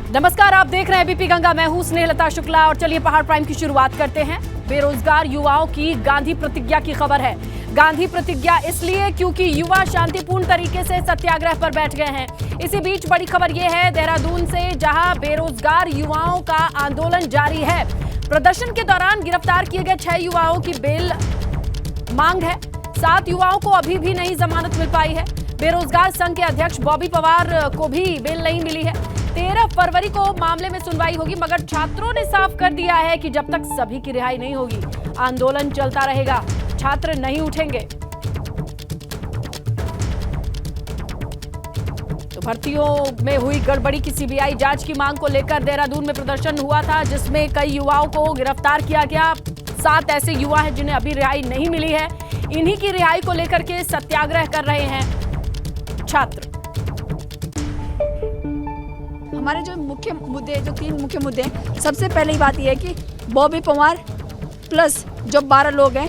नमस्कार, आप देख रहे हैं एबीपी गंगा। मैं हूं स्नेहलता शुक्ला और चलिए पहाड़ प्राइम की शुरुआत करते हैं। बेरोजगार युवाओं की गांधी प्रतिज्ञा की खबर है। गांधी प्रतिज्ञा इसलिए क्योंकि युवा शांतिपूर्ण तरीके से सत्याग्रह पर बैठ गए हैं। इसी बीच बड़ी खबर यह है देहरादून से, जहां बेरोजगार युवाओं का आंदोलन जारी है। प्रदर्शन के दौरान गिरफ्तार किए गए 6 युवाओं की बेल मांग है। 7 युवाओं को अभी भी नहीं जमानत मिल पाई है। बेरोजगार संघ के अध्यक्ष बॉबी पवार को भी बेल नहीं मिली है। 13 फरवरी को मामले में सुनवाई होगी, मगर छात्रों ने साफ कर दिया है कि जब तक सभी की रिहाई नहीं होगी आंदोलन चलता रहेगा, छात्र नहीं उठेंगे। तो भर्तियों में हुई गड़बड़ी की सीबीआई जांच की मांग को लेकर देहरादून में प्रदर्शन हुआ था, जिसमें कई युवाओं को गिरफ्तार किया गया। 7 ऐसे युवा हैं जिन्हें अभी रिहाई नहीं मिली है। इन्हीं की रिहाई को लेकर के सत्याग्रह कर रहे हैं छात्र। हमारे जो मुख्य मुद्दे, जो 3 मुख्य मुद्दे हैं, सबसे पहले ही बात यह है कि बॉबी पवार प्लस जो 12 लोग हैं,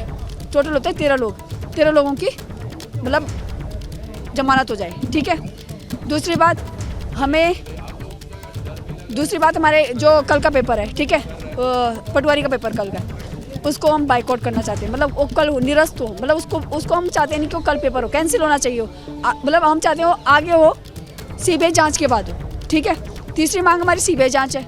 टोटल होते हैं 13 लोग, 13 लोगों की मतलब जमानत हो जाए, ठीक है। दूसरी बात हमारे जो कल का पेपर है, ठीक है, पटवारी का पेपर कल का, उसको हम बाइकआउट करना चाहते हैं। मतलब वो कल निरस्त हो, मतलब उसको हम चाहते नहीं कि वो कल पेपर हो, कैंसिल होना चाहिए हो। मतलब हम चाहते हो आगे हो, सीबीआई जांच के बाद हो, ठीक है। तीसरी मांग हमारी सीबीआई जांच है।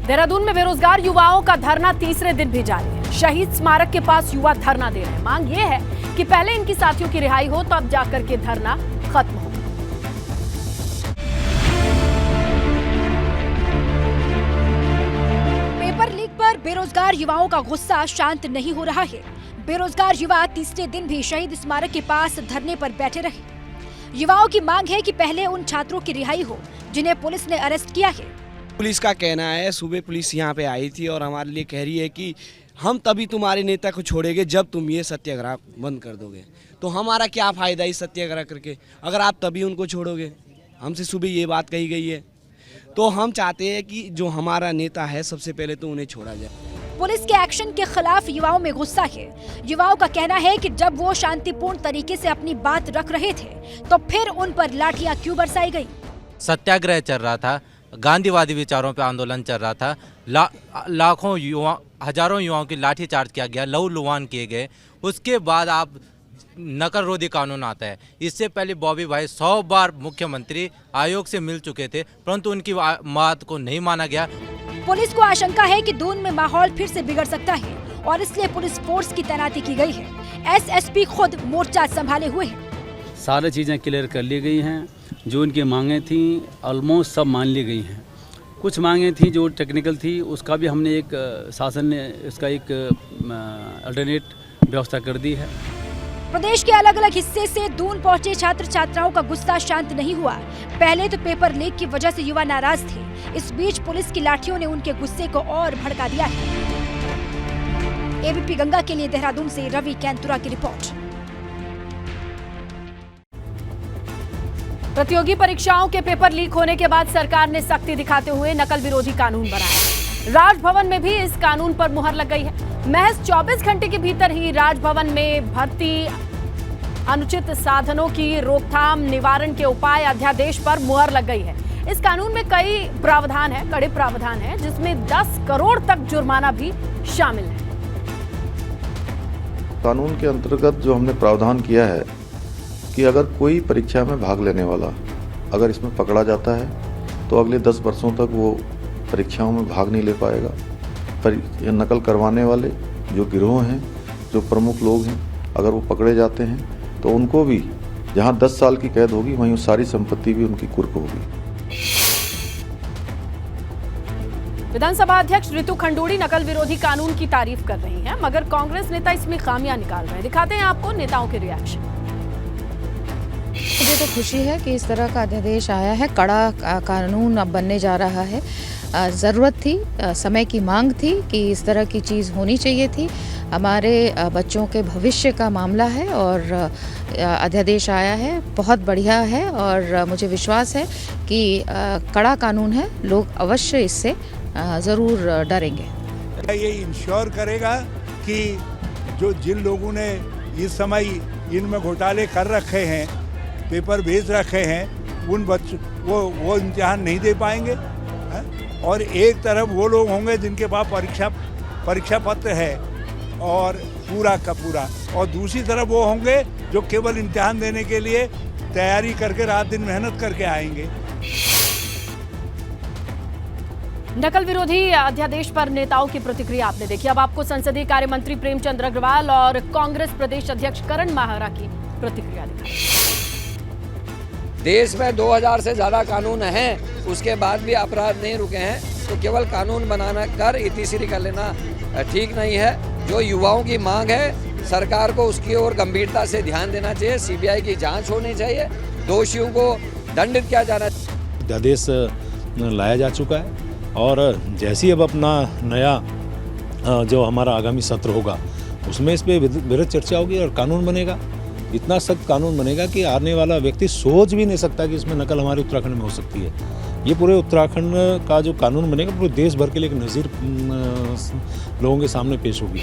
देहरादून में बेरोजगार युवाओं का धरना तीसरे दिन भी जारी है। शहीद स्मारक के पास युवा धरना दे रहे हैं। मांग ये है कि पहले इनकी साथियों की रिहाई हो, तब जाकर के धरना खत्म हो। पेपर लीक पर बेरोजगार युवाओं का गुस्सा शांत नहीं हो रहा है। बेरोजगार युवा तीसरे दिन भी शहीद स्मारक के पास धरने पर बैठे रहे। युवाओं की मांग है कि पहले उन छात्रों की रिहाई हो जिन्हें पुलिस ने अरेस्ट किया है। पुलिस का कहना है, सुबह पुलिस यहाँ पे आई थी और हमारे लिए कह रही है कि हम तभी तुम्हारे नेता को छोड़ेंगे जब तुम ये सत्याग्रह बंद कर दोगे। तो हमारा क्या फ़ायदा इस सत्याग्रह करके, अगर आप तभी उनको छोड़ोगे। हमसे सुबह ये बात कही गई है। तो हम चाहते हैं कि जो हमारा नेता है, सबसे पहले तो उन्हें छोड़ा जाए। पुलिस के एक्शन के खिलाफ युवाओं में गुस्सा है। युवाओं का कहना है कि जब वो शांतिपूर्ण तरीके से अपनी बात रख रहे थे, तो फिर उन पर लाठियां क्यों बरसाई गई। सत्याग्रह चल रहा था, गांधीवादी विचारों पर आंदोलन चल रहा था, लाखों युवा, हजारों युवाओं की लाठीचार्ज किया गया, लहू-लुहान किए गए। उसके बाद आप नकल रोधी कानून आता है। इससे पहले बॉबी भाई 100 बार मुख्यमंत्री आयोग से मिल चुके थे, परंतु उनकी बात को नहीं माना गया। पुलिस को आशंका है कि दून में माहौल फिर से बिगड़ सकता है और इसलिए पुलिस फोर्स की तैनाती की गई है। एसएसपी खुद मोर्चा संभाले हुए हैं। सारी चीज़ें क्लियर कर ली गई हैं। जो उनकी मांगें थी ऑलमोस्ट सब मान ली गई हैं। कुछ मांगें थी जो टेक्निकल थी, उसका भी हमने एक शासन ने इसका एक अल्टरनेट व्यवस्था कर दी है। प्रदेश के अलग अलग हिस्से से दून पहुंचे छात्र छात्राओं का गुस्सा शांत नहीं हुआ। पहले तो पेपर लीक की वजह से युवा नाराज थे। इस बीच पुलिस की लाठियों ने उनके गुस्से को और भड़का दिया है। एबीपी गंगा के लिए देहरादून से रवि कैंतुरा की रिपोर्ट। प्रतियोगी परीक्षाओं के पेपर लीक होने के बाद सरकार ने सख्ती दिखाते हुए नकल विरोधी कानून बनाया। राजभवन में भी इस कानून पर मुहर लग गई है। महज 24 घंटे के भीतर ही राजभवन में भर्ती, अनुचित साधनों की रोकथाम, निवारण के उपाय अध्यादेश पर मुहर लग गई है। इस कानून में कई प्रावधान है, कड़े प्रावधान है, जिसमें 10 करोड़ तक जुर्माना भी शामिल है। कानून के अंतर्गत जो हमने प्रावधान किया है कि अगर कोई परीक्षा में भाग लेने वाला अगर इसमें पकड़ा जाता है तो अगले 10 वर्षों तक वो परीक्षाओं में भाग नहीं ले पाएगा। पर नकल करवाने वाले जो गिरोह हैं, जो प्रमुख लोग हैं, अगर वो पकड़े जाते हैं तो उनको भी जहां 10 साल की कैद होगी, वहीं सारी संपत्ति भी उनकी कुर्क होगी। विधानसभा अध्यक्ष रितु खंडूड़ी नकल विरोधी कानून की तारीफ कर रही हैं, मगर कांग्रेस नेता इसमें खामियां निकाल रहे हैं। दिखाते हैं आपको नेताओं के रिएक्शन। मुझे तो खुशी है कि इस तरह का अध्यादेश आया है। कड़ा कानून अब बनने जा रहा है। ज़रूरत थी, समय की मांग थी कि इस तरह की चीज़ होनी चाहिए थी। हमारे बच्चों के भविष्य का मामला है और अध्यादेश आया है, बहुत बढ़िया है और मुझे विश्वास है कि कड़ा कानून है, लोग अवश्य इससे ज़रूर डरेंगे। ये इंश्योर करेगा कि जो जिन लोगों ने इस समय इनमें घोटाले कर रखे हैं, पेपर भेज रखे हैं, उन बच्चों वो इम्तिहान नहीं दे पाएंगे, है? और एक तरफ वो लोग होंगे जिनके पास परीक्षा पत्र है और पूरा का पूरा, और दूसरी तरफ वो होंगे जो केवल इम्तिहान देने के लिए तैयारी करके रात दिन मेहनत करके आएंगे। नकल विरोधी अध्यादेश पर नेताओं की प्रतिक्रिया आपने देखी। अब आपको संसदीय कार्य मंत्री प्रेमचंद अग्रवाल और कांग्रेस प्रदेश अध्यक्ष करण माहरा की प्रतिक्रिया दिखाई। देश में 2000 से ज़्यादा कानून हैं, उसके बाद भी अपराध नहीं रुके हैं, तो केवल कानून बनाना कर इतिश्री कर लेना ठीक नहीं है। जो युवाओं की मांग है, सरकार को उसकी ओर गंभीरता से ध्यान देना चाहिए। सीबीआई की जांच होनी चाहिए, दोषियों को दंडित किया जाना चाहिए। अध्यादेश लाया जा चुका है और जैसे ही अब अपना नया जो हमारा आगामी सत्र होगा उसमें इस पर विस्तृत चर्चा होगी और कानून बनेगा। इतना सख्त कानून बनेगा कि आने वाला व्यक्ति सोच भी नहीं सकता कि इसमें नकल हमारे उत्तराखंड में हो सकती है। ये पूरे उत्तराखंड का जो कानून बनेगा पूरे देश भर के लिए एक नज़ीर लोगों के सामने पेश होगी।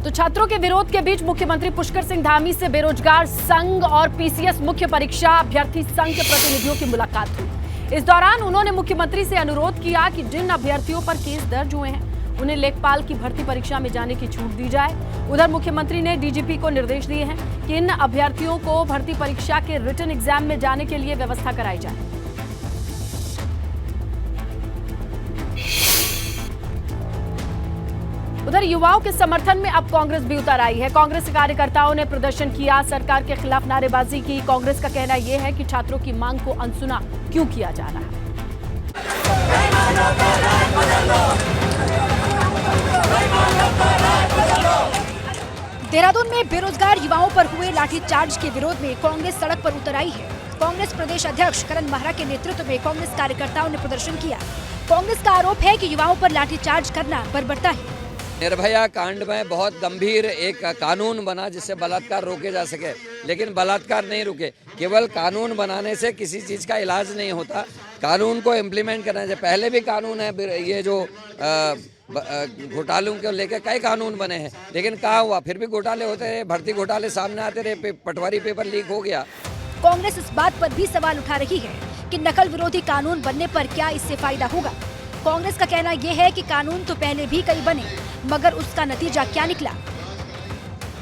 तो छात्रों के विरोध के बीच मुख्यमंत्री पुष्कर सिंह धामी से बेरोजगार संघ और पीसीएस मुख्य परीक्षा अभ्यर्थी संघ के प्रतिनिधियों की मुलाकात हुई। इस दौरान उन्होंने मुख्यमंत्री से अनुरोध किया कि जिन अभ्यर्थियों पर केस दर्ज हुए हैं उन्हें लेखपाल की भर्ती परीक्षा में जाने की छूट दी जाए। उधर मुख्यमंत्री ने डीजीपी को निर्देश दिए हैं कि इन अभ्यर्थियों को भर्ती परीक्षा के रिटन एग्जाम में जाने के लिए व्यवस्था कराई जाए। उधर युवाओं के समर्थन में अब कांग्रेस भी उतर आई है। कांग्रेस कार्यकर्ताओं ने प्रदर्शन किया, सरकार के खिलाफ नारेबाजी की। कांग्रेस का कहना यह है कि छात्रों की मांग को अनसुना क्यों किया जा रहा है। देहरादून में बेरोजगार युवाओं पर हुए लाठीचार्ज के विरोध में कांग्रेस सड़क पर उतर आई है। कांग्रेस प्रदेश अध्यक्ष करण माहरा के नेतृत्व में कांग्रेस कार्यकर्ताओं ने प्रदर्शन किया। कांग्रेस का आरोप है कि युवाओं पर लाठीचार्ज करना बर्बरता है। निर्भया कांड में बहुत गंभीर एक कानून बना जिससे बलात्कार रोके जा सके, लेकिन बलात्कार नहीं रुके। केवल कानून बनाने से किसी चीज़ का इलाज नहीं होता, कानून को इम्प्लीमेंट करना चाहिए। पहले भी कानून है, ये जो घोटालों को लेकर कई कानून बने हैं, लेकिन कहाँ हुआ? फिर भी घोटाले होते रहे, भर्ती घोटाले सामने आते रहे, पटवारी पेपर लीक हो गया। कांग्रेस इस बात पर भी सवाल उठा रही है कि नकल विरोधी कानून बनने पर क्या इससे फायदा होगा। कांग्रेस का कहना यह है कि कानून तो पहले भी कई बने, मगर उसका नतीजा क्या निकला?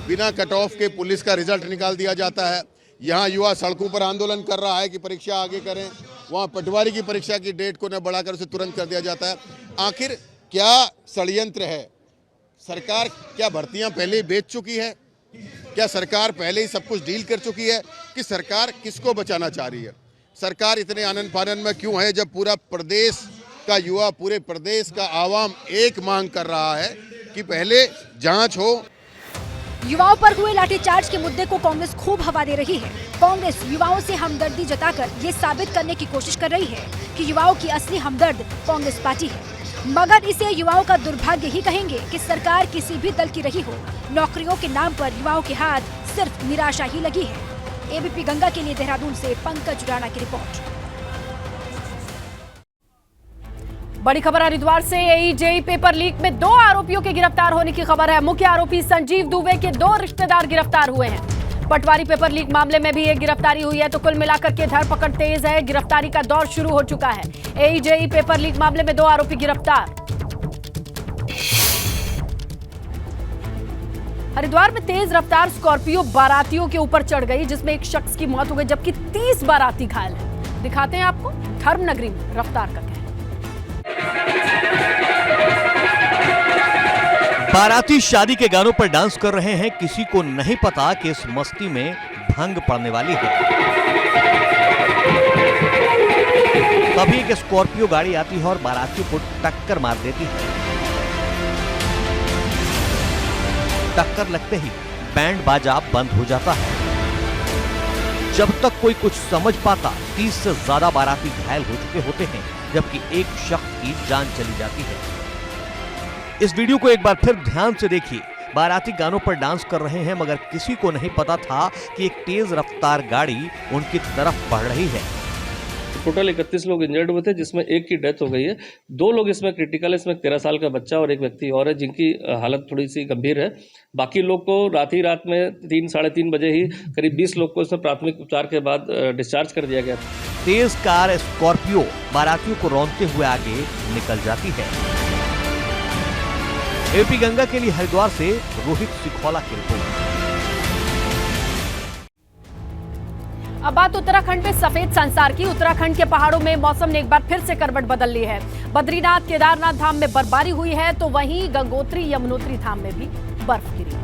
बिना कट ऑफ के पुलिस का रिजल्ट निकाल दिया जाता है। यहाँ युवा सड़कों पर आंदोलन कर रहा है कि परीक्षा आगे करें, वहाँ पटवारी की परीक्षा की डेट को न बढ़ाकर उसे तुरंत कर दिया जाता है। आखिर क्या षड्यंत्र है? सरकार क्या भर्तियां पहले ही बेच चुकी है? क्या सरकार पहले ही सब कुछ डील कर चुकी है? कि सरकार किसको बचाना चाह रही है? सरकार इतने आनंद फानंद में क्यों है जब पूरा प्रदेश का युवा, पूरे प्रदेश का आवाम एक मांग कर रहा है कि पहले जांच हो। युवाओं पर हुए लाठीचार्ज के मुद्दे को कांग्रेस खूब हवा दे रही है। कांग्रेस युवाओं से हमदर्दी जताकर ये साबित करने की कोशिश कर रही है कि युवाओं की असली हमदर्द कांग्रेस पार्टी है, मगर इसे युवाओं का दुर्भाग्य ही कहेंगे कि सरकार किसी भी दल की रही हो, नौकरियों के नाम पर युवाओं के हाथ सिर्फ निराशा ही लगी है। एबीपी गंगा के लिए देहरादून से पंकज राणा की रिपोर्ट। बड़ी खबर हरिद्वार से। जेईई पेपर लीक में 2 आरोपियों के गिरफ्तार होने की खबर है। मुख्य आरोपी संजीव दुबे के 2 रिश्तेदार गिरफ्तार हुए हैं। पटवारी पेपर लीक मामले में भी एक गिरफ्तारी हुई है, तो कुल मिलाकर के धरपकड़ तेज है। गिरफ्तारी का दौर शुरू हो चुका है। जेईई पेपर लीक मामले में 2 आरोपी गिरफ्तार। हरिद्वार में तेज रफ्तार स्कॉर्पियो बारातियों के ऊपर चढ़ गई, जिसमें एक शख्स की मौत हो गई जबकि 30 बाराती घायल हैं। दिखाते हैं आपको धर्म नगरी में रफ्तार का। बाराती शादी के गानों पर डांस कर रहे हैं, किसी को नहीं पता कि इस मस्ती में भंग पड़ने वाली है। तभी एक स्कॉर्पियो गाड़ी आती है और बारातियों को टक्कर मार देती है। टक्कर लगते ही बैंड बाजा बंद हो जाता है। जब तक कोई कुछ समझ पाता 30 से ज्यादा बाराती घायल हो चुके होते हैं, जबकि एक शख्स की जान चली जाती है। इस वीडियो को एक बार फिर ध्यान से देखिए। बाराती गानों पर डांस कर रहे हैं, मगर किसी को नहीं पता था कि एक तेज रफ्तार गाड़ी उनकी तरफ बढ़ रही है। टोटल 31 लोग इंजर्ड हुए थे, जिसमें एक की डेथ हो गई है। 2 लोग इसमें क्रिटिकल है, इसमें 13 साल का बच्चा और एक व्यक्ति और है जिनकी हालत थोड़ी सी गंभीर है। बाकी लोग को रात में 3 साढ़े 3 बजे ही करीब 20 लोग को इसमें प्राथमिक उपचार के बाद डिस्चार्ज कर दिया गया। तेज कार स्कॉर्पियो बारातियों को रौंदते हुए आगे निकल जाती है। एपी गंगा के लिए हरिद्वार से रोहित सिखौला की रिपोर्ट। अब बात उत्तराखंड में सफेद संसार की। उत्तराखंड के पहाड़ों में मौसम ने एक बार फिर से करवट बदल ली है। बद्रीनाथ केदारनाथ धाम में बर्फबारी हुई है तो वहीं गंगोत्री यमुनोत्री धाम में भी बर्फ गिरी।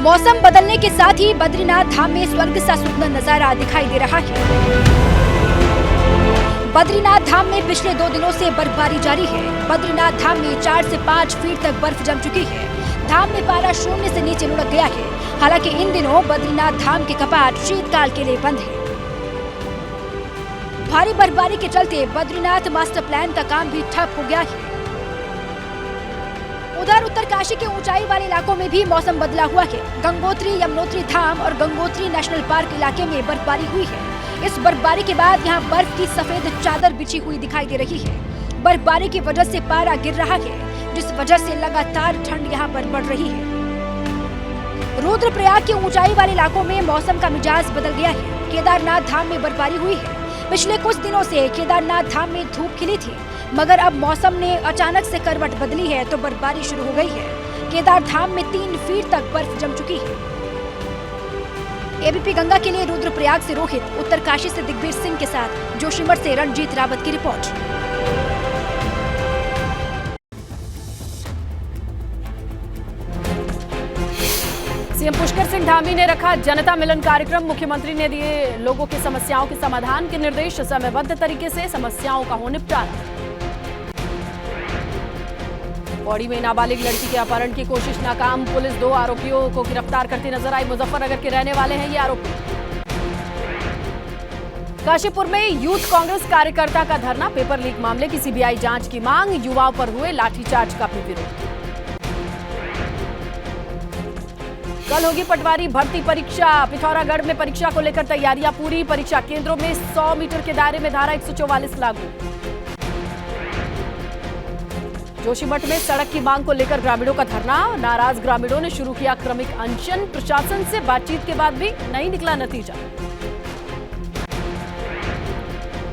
मौसम बदलने के साथ ही बद्रीनाथ धाम में स्वर्ग सा सुंदर नजारा दिखाई दे रहा है। बद्रीनाथ धाम में पिछले 2 दिनों से बर्फबारी जारी है। बद्रीनाथ धाम में 4 से 5 फीट तक बर्फ जम चुकी है। धाम में पारा 0 से नीचे लुढ़क गया है। हालांकि इन दिनों बद्रीनाथ धाम के कपाट शीतकाल के लिए बंद है। भारी बर्फबारी के चलते बद्रीनाथ मास्टर प्लान का काम भी ठप हो गया है। उधर उत्तरकाशी के ऊंचाई वाले इलाकों में भी मौसम बदला हुआ है। गंगोत्री यमुनोत्री धाम और गंगोत्री नेशनल पार्क इलाके में बर्फबारी हुई है। इस बर्फबारी के बाद यहां बर्फ की सफेद चादर बिछी हुई दिखाई दे रही है। बर्फबारी की वजह से पारा गिर रहा है, जिस वजह से लगातार ठंड यहां पर बढ़ रही है। रुद्रप्रयाग के ऊंचाई वाले इलाकों में मौसम का मिजाज बदल गया है। केदारनाथ धाम में बर्फबारी हुई है। पिछले कुछ दिनों से केदारनाथ धाम में धूप खिली थी, मगर अब मौसम ने अचानक से करवट बदली है तो बर्फबारी शुरू हो गई है। केदार धाम में 3 फीट तक बर्फ जम चुकी है। एबीपी गंगा के लिए रुद्रप्रयाग से रोहित, उत्तरकाशी से दिग्वीर सिंह के साथ जोशीमठ से रणजीत रावत की रिपोर्ट। सीएम पुष्कर सिंह धामी ने रखा जनता मिलन कार्यक्रम। मुख्यमंत्री ने दिए लोगों की समस्याओं के समाधान के निर्देश। समयबद्ध तरीके से समस्याओं का हो निपटारा। पौड़ी में नाबालिग लड़की के अपहरण की कोशिश नाकाम। पुलिस 2 आरोपियों को गिरफ्तार करती नजर आई। मुजफ्फरनगर के रहने वाले हैं ये आरोपी। काशीपुर में यूथ कांग्रेस कार्यकर्ता का धरना। पेपर लीक मामले की सीबीआई जांच की मांग। युवाओं पर हुए लाठीचार्ज का भी विरोध। कल होगी पटवारी भर्ती परीक्षा। पिथौरागढ़ में परीक्षा को लेकर तैयारियां पूरी। परीक्षा केंद्रों में 100 मीटर के दायरे में धारा 144 लागू। जोशीमठ में सड़क की मांग को लेकर ग्रामीणों का धरना। नाराज ग्रामीणों ने शुरू किया क्रमिक अनशन। प्रशासन से बातचीत के बाद भी नहीं निकला नतीजा।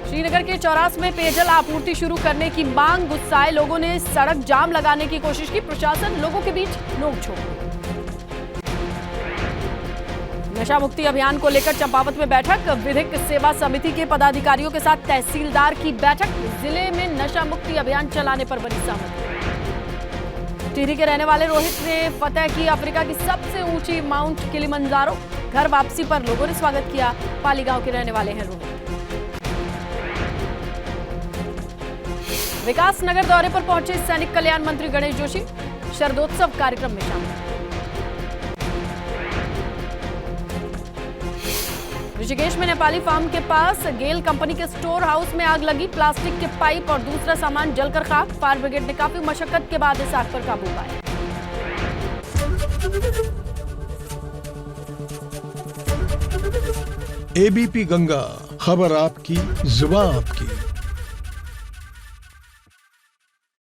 श्रीनगर के चौरास में पेयजल आपूर्ति शुरू करने की मांग। गुस्साए लोगों ने सड़क जाम लगाने की कोशिश की। प्रशासन लोगों के बीच नोकझोंक। नशा मुक्ति अभियान को लेकर चंपावत में बैठक। विधिक सेवा समिति के पदाधिकारियों के साथ तहसीलदार की बैठक। जिले में नशा मुक्ति अभियान चलाने पर बनी सहमति। टिहरी के रहने वाले रोहित ने फतह की अफ्रीका की सबसे ऊंची माउंट किलिमंजारो। घर वापसी पर लोगों ने स्वागत किया। पाली गांव के रहने वाले हैं रोहित। विकास नगर दौरे पर पहुंचे सैनिक कल्याण मंत्री गणेश जोशी। शरदोत्सव कार्यक्रम में शामिल। ऋषिकेश में नेपाली फार्म के पास गेल कंपनी के स्टोर हाउस में आग लगी। प्लास्टिक के पाइप और दूसरा सामान जलकर खाक। फायर ब्रिगेड ने काफी मशक्कत के बाद इस आग पर काबू पाया। एबीपी गंगा, खबर आपकी, जुबान आपकी।